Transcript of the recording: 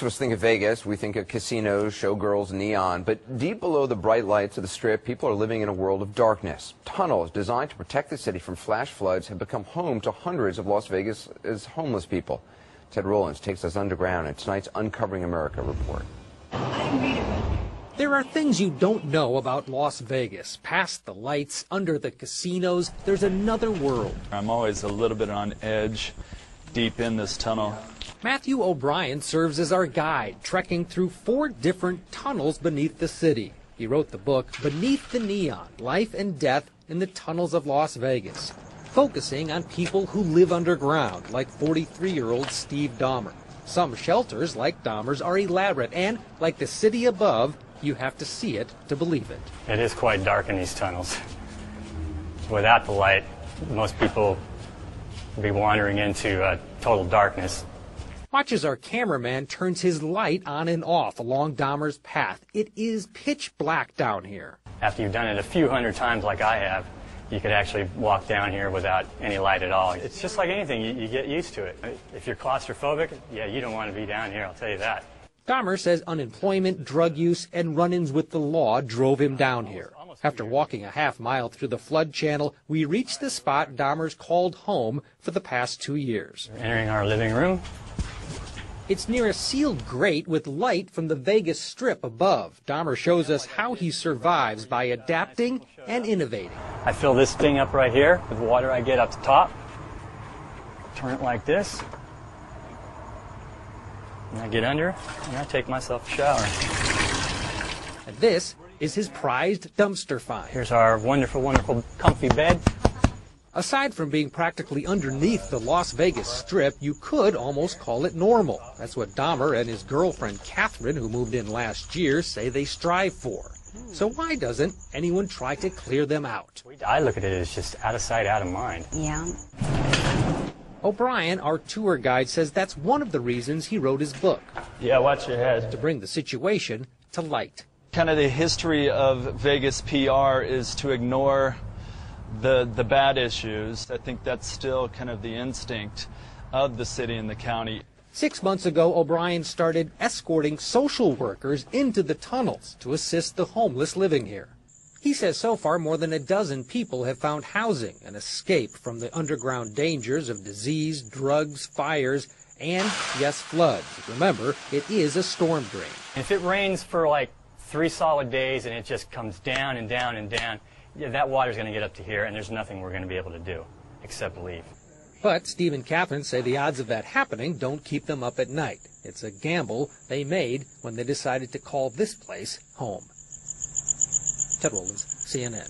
Most of us think of Vegas, we think of casinos, showgirls, neon, but deep below the bright lights of the Strip, people are living in a world of darkness. Tunnels designed to protect the city from flash floods have become home to hundreds of Las Vegas' homeless people. Ted Rollins takes us underground in tonight's Uncovering America report. There are things you don't know about Las Vegas. Past the lights, under the casinos, there's another world. I'm always a little bit on edge deep in this tunnel. Matthew O'Brien serves as our guide, trekking through 4 different tunnels beneath the city. He wrote the book Beneath the Neon, Life and Death in the Tunnels of Las Vegas, focusing on people who live underground, like 43-year-old Steve Dahmer. Some shelters, like Dahmer's, are elaborate, and, like the city above, you have to see it to believe it. It is quite dark in these tunnels. Without the light, most people would be wandering into total darkness. Watch as our cameraman turns his light on and off along Dahmer's path. It is pitch black down here. After you've done it a few hundred times like I have, you could actually walk down here without any light at all. It's just like anything, you get used to it. If you're claustrophobic, yeah, you don't want to be down here, I'll tell you that. Dahmer says unemployment, drug use, and run-ins with the law drove him down here. After walking a half-mile through the flood channel, we reached the spot Dahmer's called home for the past 2 years. We're entering our living room. It's near a sealed grate with light from the Vegas Strip above. Dahmer shows us how he survives by adapting and innovating. I fill this thing up right here with water I get up the top. Turn it like this. And I get under and I take myself a shower. And this is his prized dumpster find. Here's our wonderful, wonderful comfy bed. Aside from being practically underneath the Las Vegas Strip, you could almost call it normal. That's what Dahmer and his girlfriend Catherine, who moved in last year, say they strive for. So why doesn't anyone try to clear them out? I look at it as just out of sight, out of mind. Yeah. O'Brien, our tour guide, says that's one of the reasons he wrote his book. Yeah, watch your head. To bring the situation to light. Kind of the history of Vegas PR is to ignore the bad issues. I think that's still kind of the instinct of the city and the county. 6 months ago, O'Brien started escorting social workers into the tunnels to assist the homeless living here. He says so far more than a dozen people have found housing and escape from the underground dangers of disease, drugs, fires, and, yes, floods. Remember, it is a storm drain. If it rains for like 3 solid days and it just comes down and down and down, yeah, that water's going to get up to here, and there's nothing we're going to be able to do except leave. But Steve and Catherine say the odds of that happening don't keep them up at night. It's a gamble they made when they decided to call this place home. Ted Rollins, CNN.